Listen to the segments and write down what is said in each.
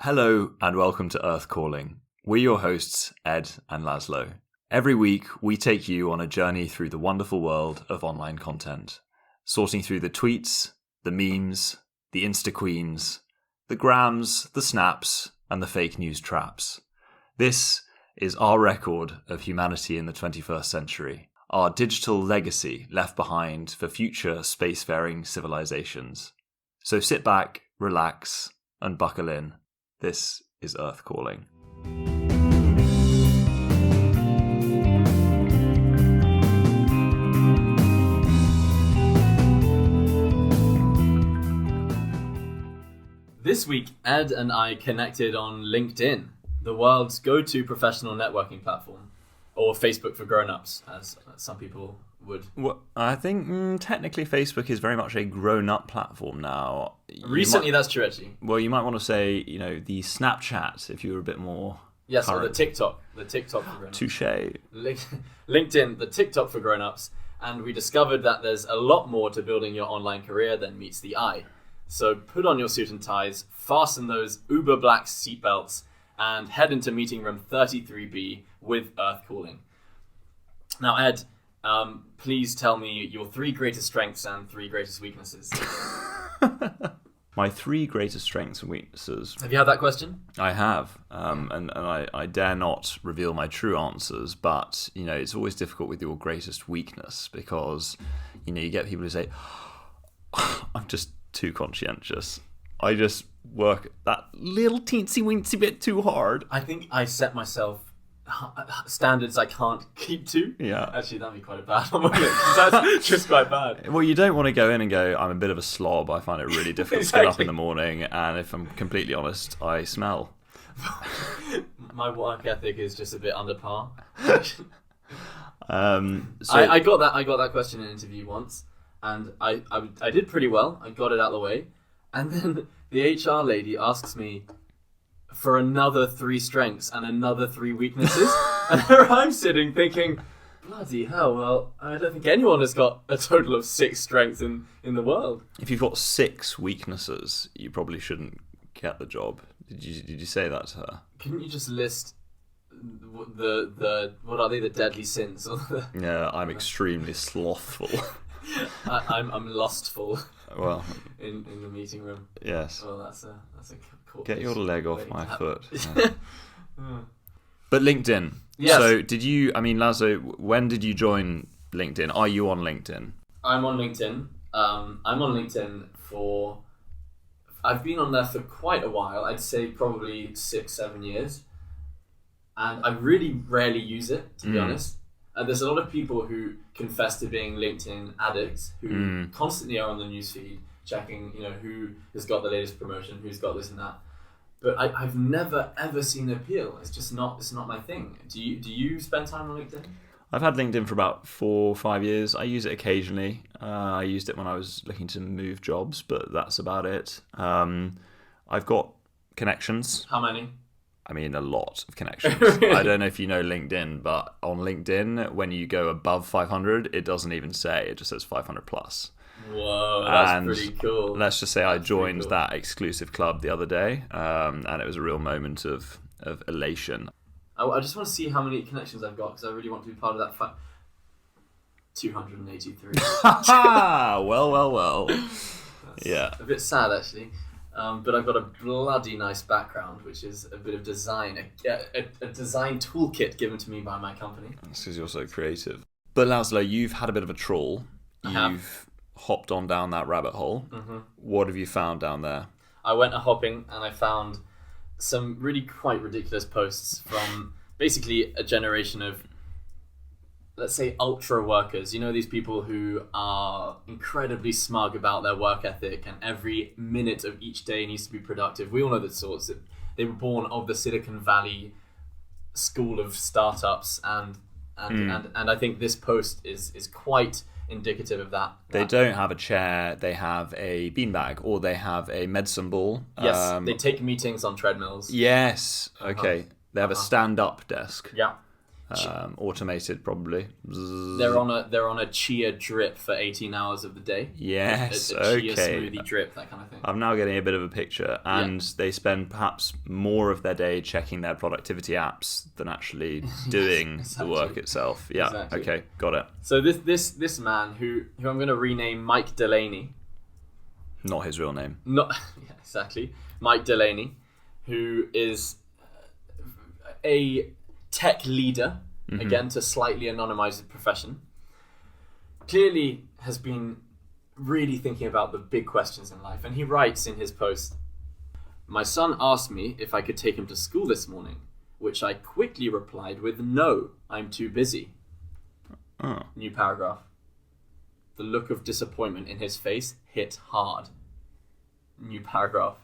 Hello and welcome to Earth Calling. We're your hosts, Ed and Lazlo. Every week, we take you on a journey through the wonderful world of online content, sorting through the tweets, the memes, the insta-Queens, the grams, the snaps, and the fake news traps. This is our record of humanity in the 21st century, our digital legacy left behind for future spacefaring civilizations. So sit back, relax, and buckle in. This is Earth Calling. This week, Ed and I connected on LinkedIn, the world's go-to professional networking platform, or Facebook for grown-ups, as some people would. Well, I think technically Facebook is very much a grown-up platform now. Recently, that's true, actually. Well, you might want to say, the Snapchat, if you were a bit more Yes, current. or the TikTok for grown-ups. Touché. LinkedIn, the TikTok for grown-ups, and we discovered that there's a lot more to building your online career than meets the eye. So put on your suit and ties, fasten those uber black seatbelts, and head into meeting room 33B with Earth Calling. Now, Ed, please tell me your 3 greatest strengths and 3 greatest weaknesses. My 3 greatest strengths and weaknesses. Have you had that question? I have, and I dare not reveal my true answers, but, it's always difficult with your greatest weakness because, you get people who say, I'm just too conscientious. I just work that little teensy weensy bit too hard. I think I set myself standards I can't keep to. Yeah. Actually, that'd be quite a bad one, wouldn't it? 'Cause that's just quite bad. Well, you don't want to go in and go, I'm a bit of a slob. I find it really difficult to get up in the morning. And if I'm completely honest, I smell. My work ethic is just a bit under par. So I got that question in an interview once, and I did pretty well. I got it out of the way, and then the HR lady asks me for another 3 strengths and another 3 weaknesses, and there I'm sitting thinking, bloody hell, well, I don't think anyone has got a total of 6 strengths in the world. if you've got 6 weaknesses, you probably shouldn't get the job. Did you say that to her? Couldn't you just list the what are they, the deadly sins? Yeah, I'm extremely slothful. I'm lustful. Well, in the meeting room. yes. Well, that's a cool. Get your leg off my foot. Yeah. But LinkedIn. Yes. So Lazlo, when did you join LinkedIn? Are you on LinkedIn? I'm on LinkedIn. I'm on LinkedIn I've been on there for quite a while. I'd say probably 6-7 years. And I really rarely use it, to be honest. And there's a lot of people who confess to being LinkedIn addicts who constantly are on the newsfeed checking, who has got the latest promotion, who's got this and that. But I've never ever seen the appeal. It's not my thing. Do you spend time on LinkedIn? I've had LinkedIn for about 4 or 5 years. I use it occasionally. I used it when I was looking to move jobs, but that's about it. I've got connections. How many? I mean, a lot of connections. I don't know if you know LinkedIn, but on LinkedIn, when you go above 500, it doesn't even say. It just says 500 plus. Whoa, that's And pretty cool. Let's just say I joined that exclusive club the other day, and it was a real moment of elation. I just want to see how many connections I've got because I really want to be part of that 283. Well. That's Yeah. a bit sad, actually. But I've got a bloody nice background, which is a bit of design, a design toolkit given to me by my company. That's because you're so creative. But Lazlo, you've had a bit of a trawl. You've hopped on down that rabbit hole. Mm-hmm. What have you found down there? I went a-hopping and I found some really quite ridiculous posts from basically a generation of, let's say, ultra workers. These people who are incredibly smug about their work ethic and every minute of each day needs to be productive. We all know the sorts. They were born of the Silicon Valley school of startups, and I think this post is quite indicative of that. They don't have a chair, they have a beanbag, or they have a medicine ball. Yes, they take meetings on treadmills. Yes, okay. They have a stand-up desk. Yeah. Automated, probably. They're on a chia drip for 18 hours of the day. Yes, a chia okay. smoothie drip, that kind of thing. I'm now getting a bit of a picture, and they spend perhaps more of their day checking their productivity apps than actually doing the work itself. Yeah, Exactly. Okay, got it. So this man, who I'm going to rename Mike Delaney. Not his real name. Not yeah, exactly. Mike Delaney, who is a tech leader, again, to slightly anonymize the profession, clearly has been really thinking about the big questions in life. And he writes in his post, "My son asked me if I could take him to school this morning, which I quickly replied with, 'No, I'm too busy.'" Oh. New paragraph. The look of disappointment in his face hit hard. New paragraph.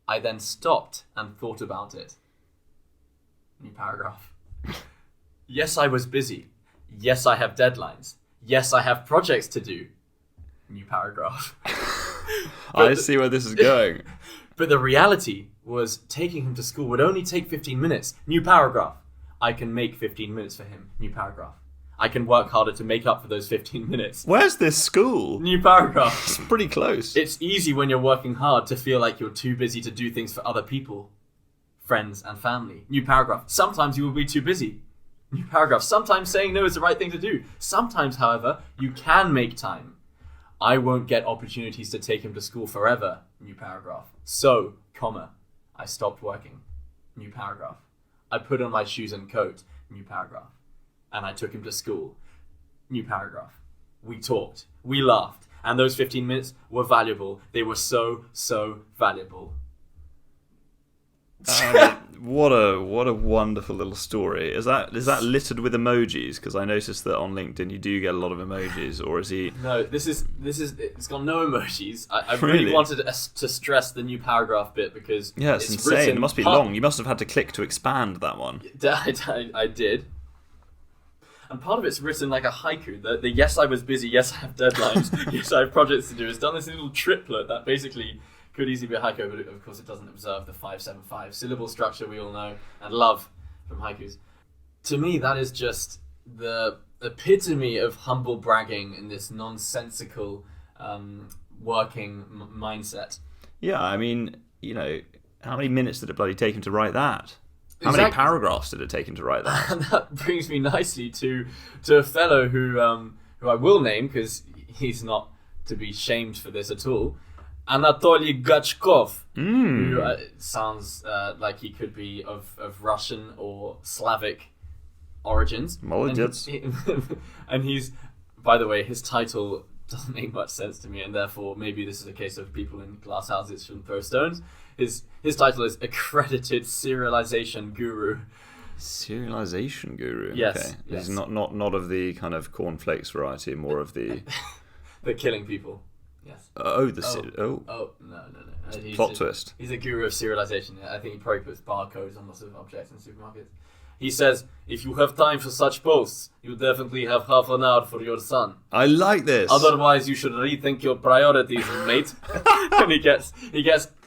"I then stopped and thought about it." New paragraph. "Yes, I was busy. Yes, I have deadlines. Yes, I have projects to do." New paragraph. I see where this is going. But the reality was taking him to school would only take 15 minutes. New paragraph. "I can make 15 minutes for him." New paragraph. "I can work harder to make up for those 15 minutes." Where's this school? New paragraph. It's pretty close. "It's easy when you're working hard to feel like you're too busy to do things for other people, friends and family." New paragraph. "Sometimes you will be too busy." New paragraph. "Sometimes saying no is the right thing to do. Sometimes, however, you can make time. I won't get opportunities to take him to school forever." New paragraph. "So, comma, I stopped working." New paragraph. "I put on my shoes and coat." New paragraph. "And I took him to school." New paragraph. "We talked, we laughed, and those 15 minutes were valuable. They were so, so valuable." What a wonderful little story. Is that littered with emojis? Because I noticed that on LinkedIn you do get a lot of emojis, or is he? No, this is it's got no emojis. I Really? really wanted to stress the new paragraph bit because Yeah, it's insane. written It must be long. You must have had to click to expand that one. I did. And part of it's written like a haiku. The "yes, I was busy, yes, I have deadlines, yes, I have projects to do." It's done this little triplet that basically could easily be a haiku, but of course it doesn't observe the 5-7-5 syllable structure we all know and love from haikus. To me, that is just the epitome of humble bragging in this nonsensical working mindset. Yeah, I mean, how many minutes did it bloody take him to write that? How Exactly. many paragraphs did it take him to write that? And that brings me nicely to a fellow who I will name because he's not to be shamed for this at all. Anatoly Gachkov, who sounds like he could be of Russian or Slavic origins. Молодец. And he's, by the way, his title doesn't make much sense to me, and therefore maybe this is a case of people in glass houses shouldn't throw stones. His title is Accredited Serialization Guru. Serialization guru. Yes, Okay. yes. He's not of the kind of cornflakes variety, more of the They're killing people. Yes. Oh, No. plot twist. He's a guru of serialization. I think he probably puts barcodes on lots of objects in supermarkets. He says, "If you have time for such posts, you definitely have half an hour for your son. I like this. Otherwise, you should rethink your priorities, mate." And he gets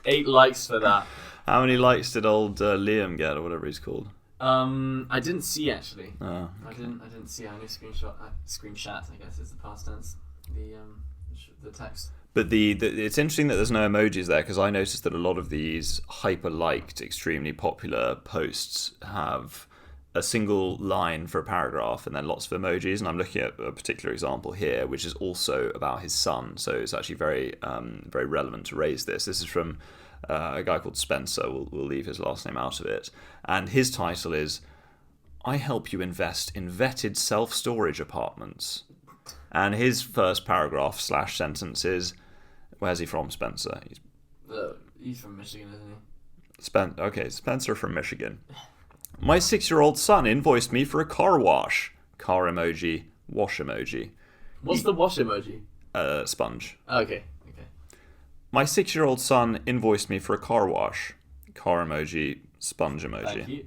8 likes for that. How many likes did old Liam get, or whatever he's called? I didn't see actually. Oh, I didn't see. I only screenshot. I guess is the past tense. The text. But it's interesting that there's no emojis there, because I noticed that a lot of these hyper-liked, extremely popular posts have a single line for a paragraph and then lots of emojis. And I'm looking at a particular example here, which is also about his son. So it's actually very, very relevant to raise this. This is from a guy called Spencer. We'll leave his last name out of it. And his title is, "I help you invest in vetted self-storage apartments." And his first paragraph / sentence is, where's he from, Spencer? He's from Michigan, isn't he? Spencer from Michigan. "My 6-year-old son invoiced me for a car wash." Car emoji, wash emoji. What's the wash emoji? Sponge. Okay. "My 6-year-old son invoiced me for a car wash." Car emoji, sponge emoji. Thank you.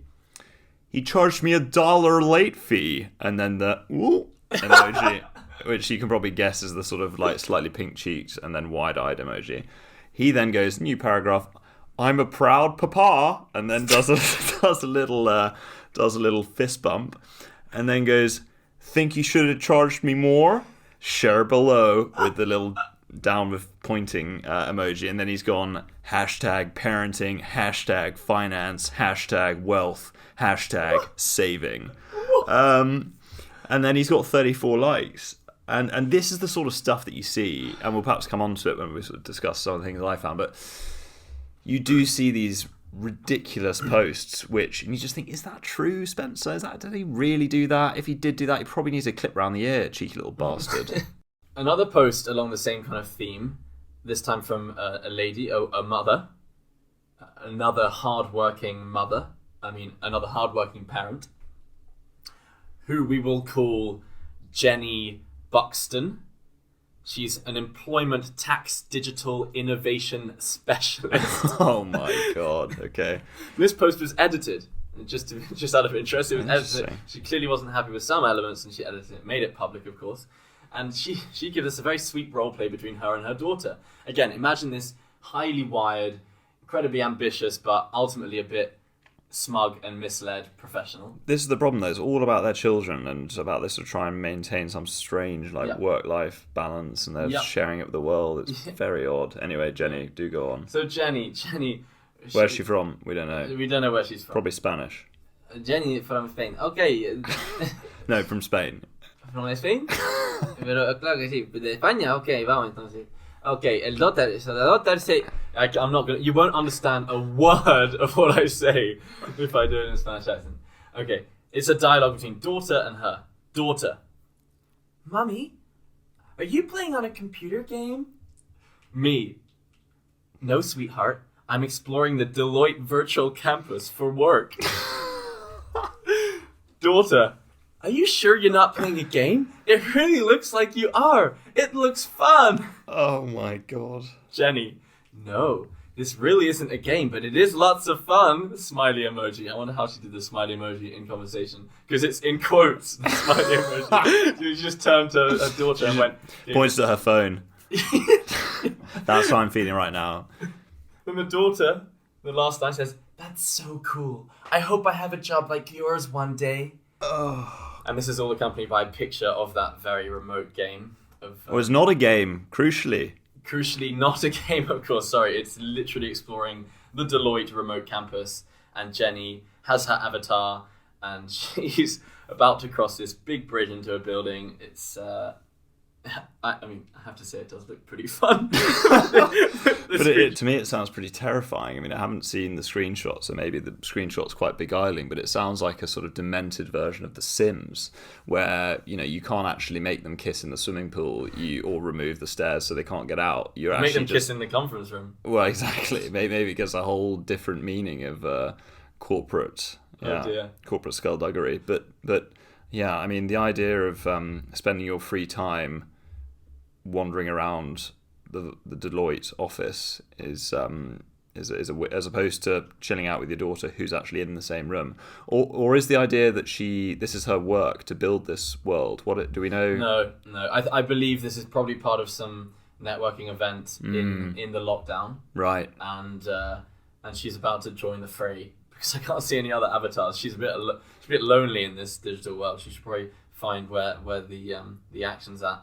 "He charged me $1 late fee," and then the woo emoji, which you can probably guess is the sort of like slightly pink-cheeked and then wide-eyed emoji. He then goes, new paragraph, "I'm a proud papa," and then does a little fist bump. and then goes, think you should have charged me more? Share below with the little down with pointing emoji. And then he's gone hashtag parenting, hashtag finance, hashtag wealth, hashtag saving. And then he's got 34 likes. And this is the sort of stuff that you see, and we'll perhaps come on to it when we sort of discuss some of the things that I found, but you do see these ridiculous posts, and you just think, is that true, Spencer? Did he really do that? If he did do that, he probably needs a clip around the ear, cheeky little bastard. Another post along the same kind of theme, this time from a lady, a mother, another hard-working parent, who we will call Jenny Buxton. She's an employment tax digital innovation specialist. Oh my god, okay. This post was edited, just out of interest. It was edited. She clearly wasn't happy with some elements, and she edited it, made it public, of course. And she gives us a very sweet role play between her and her daughter. Again, imagine this highly wired, incredibly ambitious, but ultimately a bit smug and misled professional. This is the problem, though. It's all about their children and about this to try and maintain some strange work-life balance, and they're sharing it with the world. It's very odd. Anyway, Jenny, do go on. So Jenny, where's she from? We don't know. We don't know where she's from. Probably Spanish. Jenny from Spain. Okay. No, from Spain. From Spain? Pero claro que sí. De España. Okay, vamos entonces. Okay, el daughter say, I'm not gonna. You won't understand a word of what I say if I do it in a Spanish accent. Okay, it's a dialogue between daughter and her. Daughter, Mummy, are you playing on a computer game? Me, no, sweetheart. I'm exploring the Deloitte virtual campus for work. Daughter, are you sure you're not playing a game? It really looks like you are. It looks fun. Oh my god. Jenny, no, this really isn't a game, but it is lots of fun. Smiley emoji. I wonder how she did the smiley emoji in conversation, because it's in quotes. The smiley emoji. She just turned to her daughter and went. Points to her phone. That's how I'm feeling right now. And the daughter, the last line says, "That's so cool. I hope I have a job like yours one day." Oh. And this is all accompanied by a picture of that very remote game. It was not a game, crucially. Crucially not a game, of course. Sorry, it's literally exploring the Deloitte remote campus. And Jenny has her avatar, and she's about to cross this big bridge into a building. It's... I mean, I have to say it does look pretty fun. But to me, it sounds pretty terrifying. I mean, I haven't seen the screenshots, so maybe the screenshot's quite beguiling, but it sounds like a sort of demented version of The Sims, where, you can't actually make them kiss in the swimming pool, or remove the stairs so they can't get out. You make them kiss in the conference room. Well, exactly. Maybe it gets a whole different meaning of corporate skullduggery. But yeah, I mean, the idea of spending your free time wandering around the Deloitte office is as opposed to chilling out with your daughter who's actually in the same room, or is the idea that this is her work to build this world? What do we know? No. I believe this is probably part of some networking event in the lockdown, right? And she's about to join the fray because I can't see any other avatars. She's a bit lonely in this digital world. She should probably find where the action's at.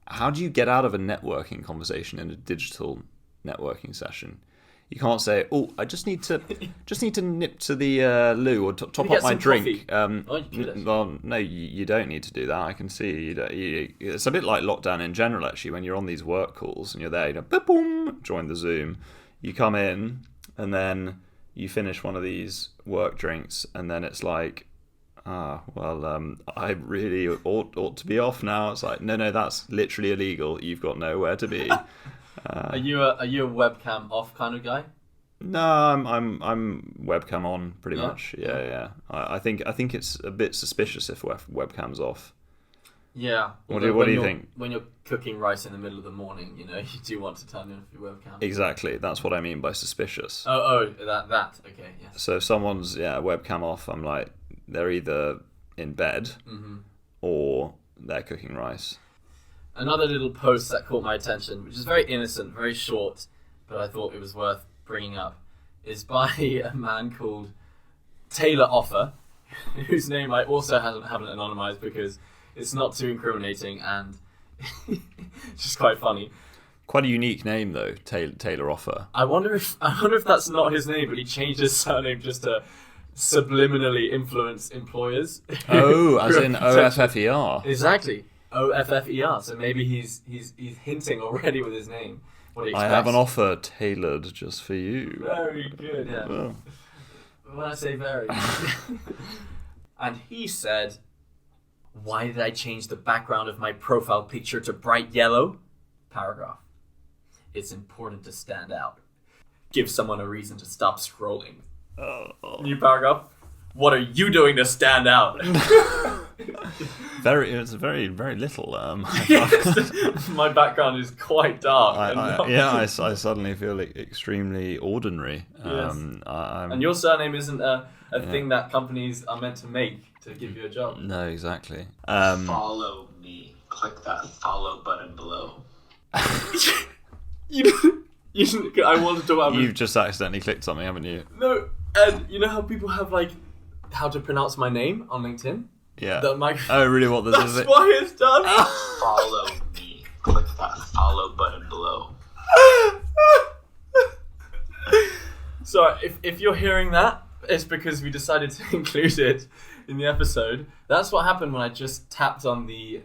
How do you get out of a networking conversation in a digital networking session? You can't say, "Oh, I just need to nip to the loo or top up my drink." Well, no, you don't need to do that. I can see it's a bit like lockdown in general, actually. When you're on these work calls and you're there, boom, join the Zoom. You come in and then you finish one of these work drinks, and then it's like, I really ought to be off now. It's like, no, that's literally illegal. You've got nowhere to be. Are you a webcam off kind of guy? No, I'm webcam on pretty much. Yeah. I think it's a bit suspicious if webcam's off. Yeah. What do you think? When you're cooking rice in the middle of the morning, you do want to turn off your webcam. Exactly. That's what I mean by suspicious. Oh, that. Okay, yes. So if someone's webcam off, I'm like, they're either in bed or they're cooking rice. Another little post that caught my attention, which is very innocent, very short, but I thought it was worth bringing up, is by a man called Taylor Offer, whose name I also haven't anonymized because it's not too incriminating and it's just quite funny. Quite a unique name though, Taylor Offer. I wonder if that's not his name, but he changed his surname just to subliminally influence employers. Oh, as in OFFER. Exactly, OFFER. So maybe he's hinting already with his name what he expects. I have an offer tailored just for you. Very good. Yeah. Well. When I say very. And he said, "Why did I change the background of my profile picture to bright yellow?" Paragraph. "It's important to stand out. Give someone a reason to stop scrolling." New paragraph. "What are you doing to stand out?" It's very, very little. Yes, my background is quite dark. I suddenly feel extremely ordinary. Yes. And your surname isn't a thing that companies are meant to make to give you a job. No, exactly. Follow me. Click that follow button below. I wanted to have. You've just accidentally clicked something, haven't you? No, and you know how people have like how to pronounce my name on LinkedIn? Yeah. Oh, really? What? That's why it's done. Follow me. Click that follow button below. So if you're hearing that, it's because we decided to include it in the episode. That's what happened when I just tapped on the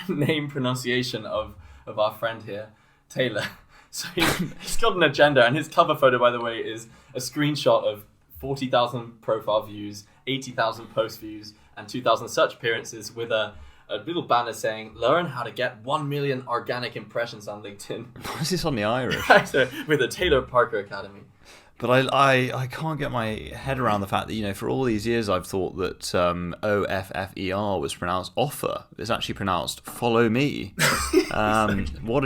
name pronunciation of our friend here, Taylor. So he's got an agenda, and his cover photo, by the way, is a screenshot of 40,000 profile views, 80,000 post views, and 2,000 search appearances with a little banner saying, "Learn how to get 1 million organic impressions on LinkedIn." Why is this on the Irish? With the Taylor Parker Academy. But I can't get my head around the fact that, for all these years I've thought that OFFER was pronounced offer. It's actually pronounced follow me. What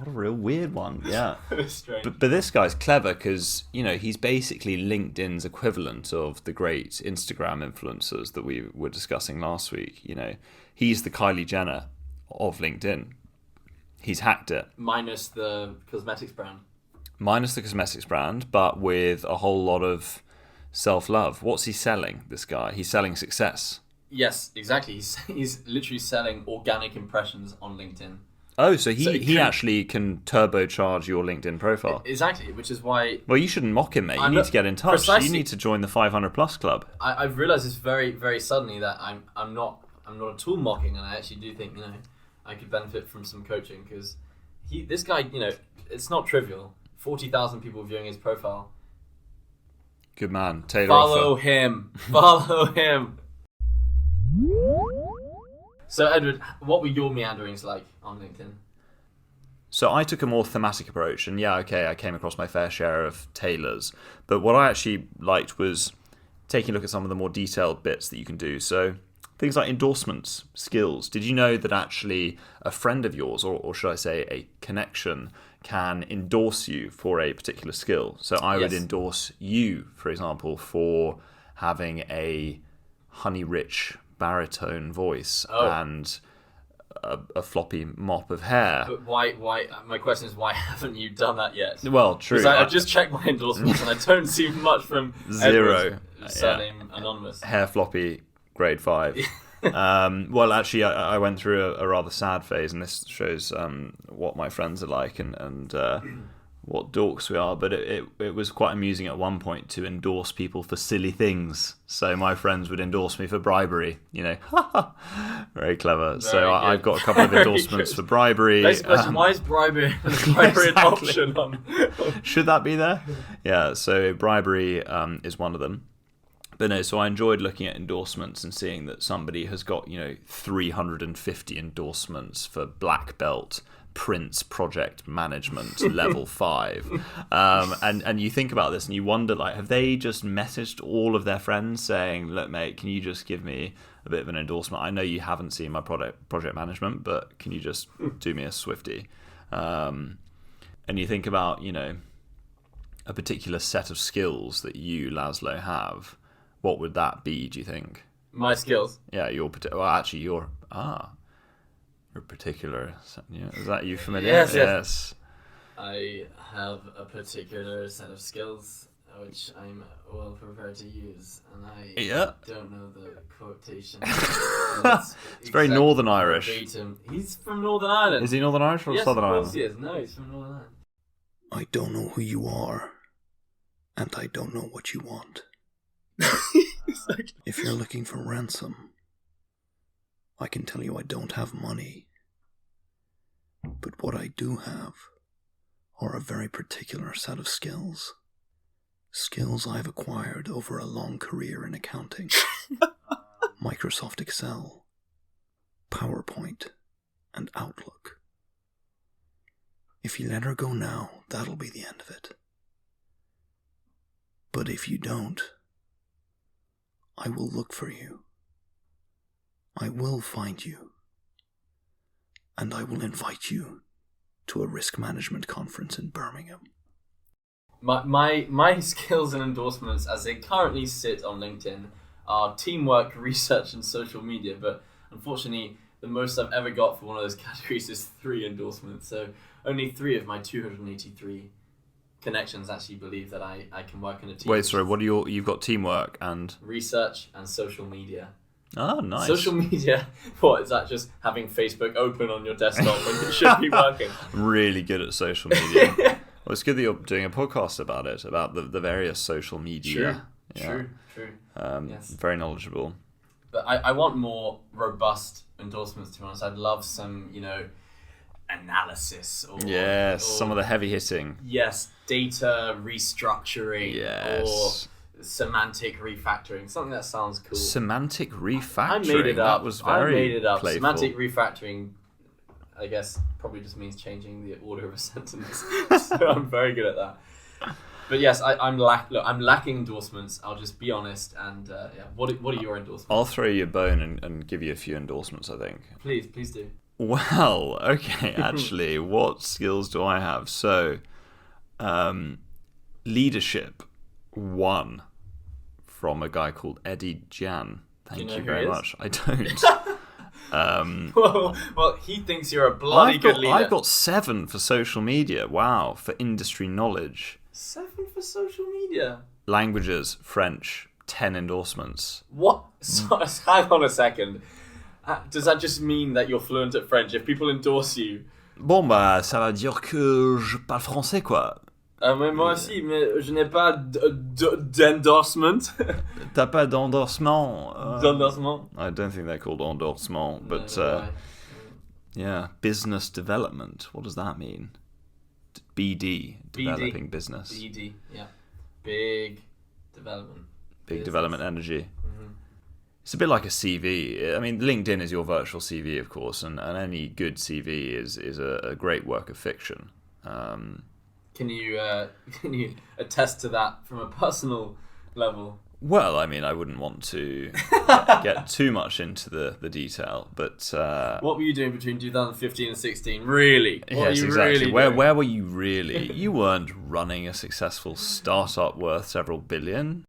a real weird one. Yeah. Strange. But this guy's clever because, he's basically LinkedIn's equivalent of the great Instagram influencers that we were discussing last week. He's the Kylie Jenner of LinkedIn. He's hacked it. Minus the cosmetics brand, but with a whole lot of self-love. What's he selling, this guy? He's selling success. Yes, exactly. He's literally selling organic impressions on LinkedIn. Oh, so he actually can turbocharge your LinkedIn profile. Exactly, which is why... Well, you shouldn't mock him, mate. You need to get in touch. Precisely. You need to join the 500+ club. I've realised this very, very suddenly that I'm not at all mocking, and I actually do think, I could benefit from some coaching, because this guy, it's not trivial. 40,000 people viewing his profile. Good man. Taylor Follow Offer. him. Follow him. So, Edward, what were your meanderings like on LinkedIn? So I took a more thematic approach, and I came across my fair share of Taylors. But what I actually liked was taking a look at some of the more detailed bits that you can do. So things like endorsements, skills. Did you know that actually a friend of yours, or should I say a connection, can endorse you for a particular skill? So I would endorse you, for example, for having a honey-rich baritone voice and a floppy mop of hair. But why? My question is, why haven't you done that yet? Well, true. Because I just checked my endorsements and I don't see much from zero. Surname anonymous. Hair floppy, grade 5. Well, actually, I went through a rather sad phase, and this shows what my friends are like and what dorks we are. But it was quite amusing at one point to endorse people for silly things. So my friends would endorse me for bribery, very clever. I've got a couple of endorsements for bribery. Basic question, why is bribery an option on? Should that be there? Yeah, so bribery is one of them. But no, so I enjoyed looking at endorsements and seeing that somebody has got, 350 endorsements for black belt Prince project management level 5. And you think about this and you wonder, have they just messaged all of their friends saying, "Look, mate, can you just give me a bit of an endorsement? I know you haven't seen my project management, but can you just do me a Swiftie?" And you think about, a particular set of skills that you, Lazlo, have. What would that be, do you think? My skills? Yeah, you're particular. Is that you familiar? Yes. I have a particular set of skills. which I'm well prepared to use, and I Yeah. don't know the quotation. It's very Northern Irish. Verbatim. He's from Northern Ireland. Is he Northern Irish or Yes, Southern of Ireland? course he is. No, he's from Northern Ireland. I don't know who you are, and I don't know what you want. If you're looking for ransom, I can tell you I don't have money. But what I do have are a very particular set of skills. Skills I've acquired over a long career in accounting. Microsoft Excel, PowerPoint, and Outlook. If you let her go now, that'll be the end of it. But if you don't, I will look for you. I will find you. And I will invite you to a risk management conference in Birmingham. My skills and endorsements as they currently sit on LinkedIn are teamwork, research, and social media. But unfortunately, the most I've ever got for one of those categories is 3 endorsements. So only 3 of my 283 connections actually believe that I can work in a team. Wait, sorry, what are you've got teamwork and... Research and social media. Oh, nice. Social media, what, is that just having Facebook open on your desktop when it should be working? Really good at social media. Well, it's good that you're doing a podcast about it, about the various social media. True. Yes. Very knowledgeable. But I want more robust endorsements, to be honest. I'd love some, analysis. Or some of the heavy hitting. Yes, data restructuring. Yes. Or semantic refactoring. Something that sounds cool. Semantic refactoring? I made it up. That was very I made it up. playful. Semantic refactoring, I guess, probably just means changing the order of a sentence. So I'm very good at that. But yes, I'm lacking endorsements. I'll just be honest. And what are your endorsements? I'll throw you a bone and give you a few endorsements, I think. Please do. Well, okay, actually, what skills do I have? So, leadership, 1 from a guy called Eddie Jan. Thank you very much. I don't. Well, he thinks you're a bloody good leader. I've got 7 for social media. Wow, for industry knowledge. 7 for social media. Languages, French, 10 endorsements. What? So, hang on a second. Does that just mean that you're fluent at French? If people endorse you... Bon, bah, ça veut dire que je parle français, quoi. Mais moi aussi, mais je n'ai pas d'endorsement. T'as pas d'endorsement? D'endorsement? I don't think they're called endorsement, but yeah, business development. What does that mean? BD, developing business. BD, yeah. Big development. Big development energy. Mm-hmm. It's a bit like a CV. I mean, LinkedIn is your virtual CV, of course, and any good CV is a great work of fiction. Can you attest to that from a personal level? Well, I mean, I wouldn't want to get too much into the detail, but... what were you doing between 2015 and 16? Really? Yes, exactly. Where were you really? You weren't running a successful startup worth several billion.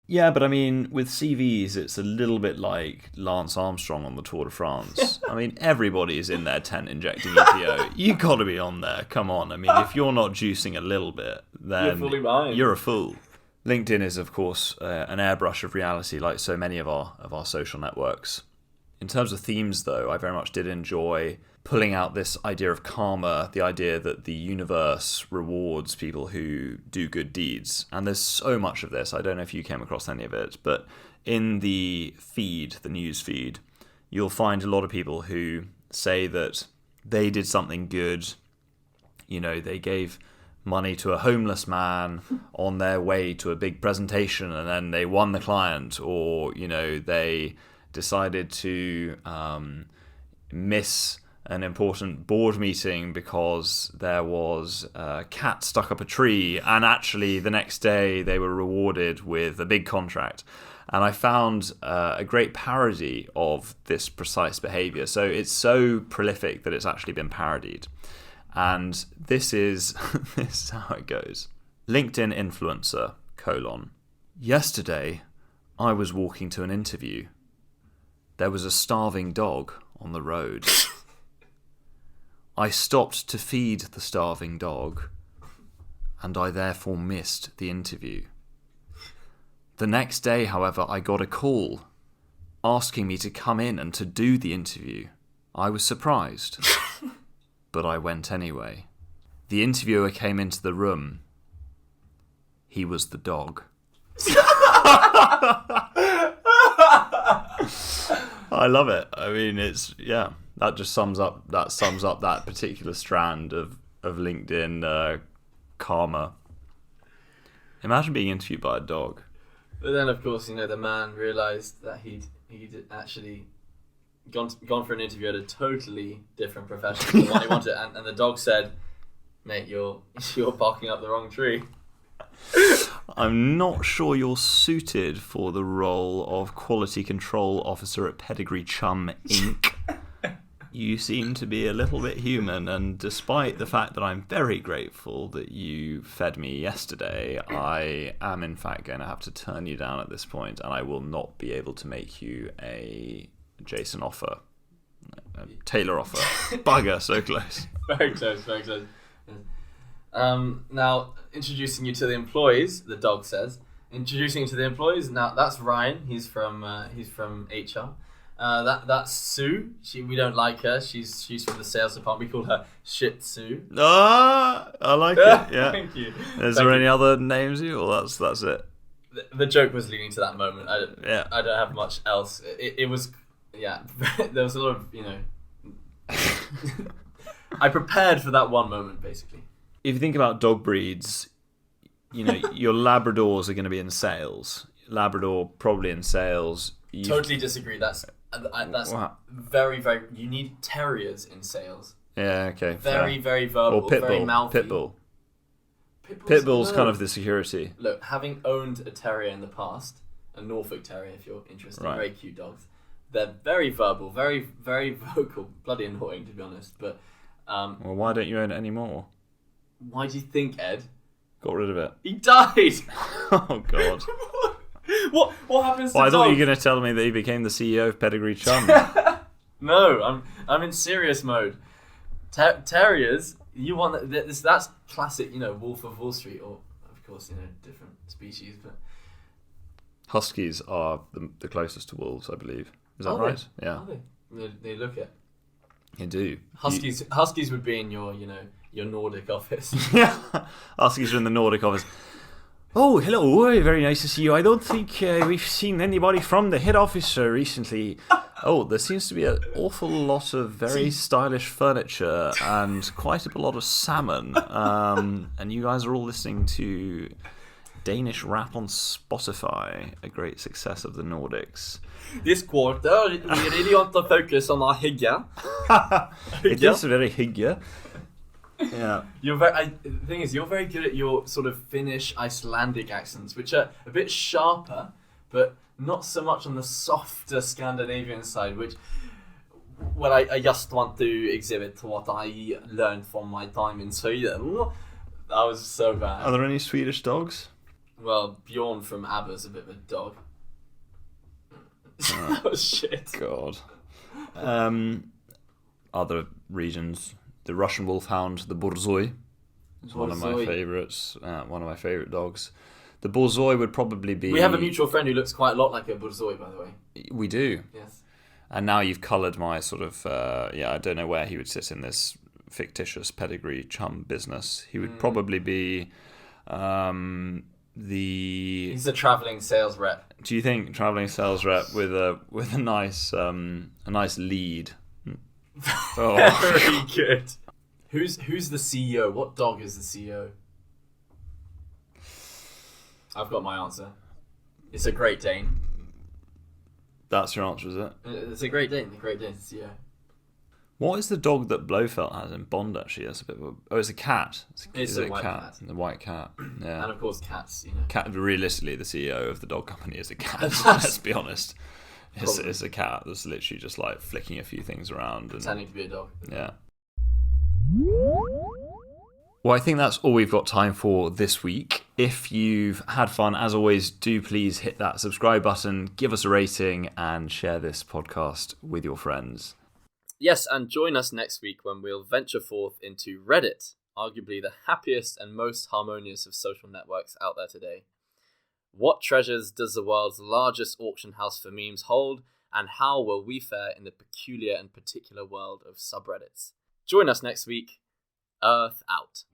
Yeah, but I mean, with CVs, it's a little bit like Lance Armstrong on the Tour de France. I mean, everybody is in their tent injecting EPO. You got to be on there. Come on. I mean, if you're not juicing a little bit, then you're fully behind. You're a fool. LinkedIn is, of course, an airbrush of reality, like so many of our social networks. In terms of themes, though, I very much did enjoy pulling out this idea of karma, the idea that the universe rewards people who do good deeds. And there's so much of this. I don't know if you came across any of it, but in the feed, the news feed, you'll find a lot of people who say that they did something good. You know, they gave money to a homeless man on their way to a big presentation and then they won the client, or, you know, they decided to miss an important board meeting because there was a cat stuck up a tree, and actually the next day they were rewarded with a big contract. And I found a great parody of this precise behavior. So it's so prolific that it's actually been parodied. And this is how it goes. LinkedIn influencer, : Yesterday, I was walking to an interview. There was a starving dog on the road. I stopped to feed the starving dog, and I therefore missed the interview. The next day, however, I got a call asking me to come in and to do the interview. I was surprised, but I went anyway. The interviewer came into the room. He was the dog. I love it. I mean, that just sums up that particular strand of LinkedIn karma. Imagine being interviewed by a dog. But then, of course, the man realised that he'd actually gone for an interview at a totally different profession than what he wanted, and the dog said, "Mate, you're barking up the wrong tree." I'm not sure you're suited for the role of quality control officer at Pedigree Chum Inc. You seem to be a little bit human, and despite the fact that I'm very grateful that you fed me yesterday, I am in fact going to have to turn you down at this point, and I will not be able to make you a Jason offer, a Taylor offer. Bugger, so close. Very close, very close. Now, introducing you to the employees, the dog says. Introducing you to the employees. Now, that's Ryan. He's from HR. That's Sue. We don't like her. She's from the sales department. We call her Shih Tzu. Ah, I like it. Yeah. Thank you. Is there any other names you, or that's it? The joke was leading to that moment. I don't have much else. It was, yeah. There was a lot of I prepared for that one moment, basically. If you think about dog breeds, your Labradors are going to be in sales. Labrador probably in sales. Totally disagree. That's wow. Very, very. You need terriers in sales. Yeah. Okay. Very, very verbal. Or very mouthy. Pitbull's kind of the security. Look, having owned a terrier in the past, a Norfolk Terrier, if you're interested, right. Very cute dogs. They're very verbal, very, very vocal. Bloody annoying, to be honest. But well, why don't you own it anymore? Why do you think, Ed? Got rid of it. He died. Oh God. What happens to I thought dogs? you were going to tell me that he became the CEO of Pedigree Chum. No, I'm in serious mode. Terriers, you want that's classic, Wolf of Wall Street, or of course, different species, but Huskies are the closest to wolves, I believe. Is that are right? They? Yeah. Are they look it. You do. Huskies would be in your Nordic office. Yeah. Huskies are in the Nordic office. Oh, hello. Very nice to see you. I don't think we've seen anybody from the head office recently. Oh, there seems to be an awful lot of very stylish furniture and quite a lot of salmon. And you guys are all listening to Danish rap on Spotify, a great success of the Nordics. This quarter, we really want to focus on our hygge. It is very hygge. Yeah. The thing is, you're very good at your sort of Finnish, Icelandic accents, which are a bit sharper, but not so much on the softer Scandinavian side, which, well, I just want to exhibit what I learned from my time in Sweden. That was so bad. Are there any Swedish dogs? Well, Bjorn from ABBA's a bit of a dog. That was shit. God. Other regions. The Russian wolfhound, the Borzoi, is one of my favourites. One of my favourite dogs. The Borzoi would probably be... We have a mutual friend who looks quite a lot like a Borzoi, by the way. We do. Yes. And now you've coloured my sort of... I don't know where he would sit in this fictitious Pedigree Chum business. He would probably be He's a travelling sales rep. Do you think travelling sales rep with a nice lead? Oh. Very good. Who's the CEO? What dog is the CEO? I've got my answer. It's a Great Dane. That's your answer, is it? It's a Great Dane. The Great Dane's the CEO. What is the dog that Blofeld has in Bond, actually? That's a bit of a... Oh, it's a cat. It's a white cat. The white cat, yeah. And of course cats, Cat, realistically, the CEO of the dog company is a cat. Let's be honest. It's a cat that's literally just like flicking a few things around. Pretending to be a dog. Yeah. Well, I think that's all we've got time for this week. If you've had fun, as always, do please hit that subscribe button, give us a rating, and share this podcast with your friends. Yes, and join us next week when we'll venture forth into Reddit, arguably the happiest and most harmonious of social networks out there today. What treasures does the world's largest auction house for memes hold, and how will we fare in the peculiar and particular world of subreddits? Join us next week. Earth out.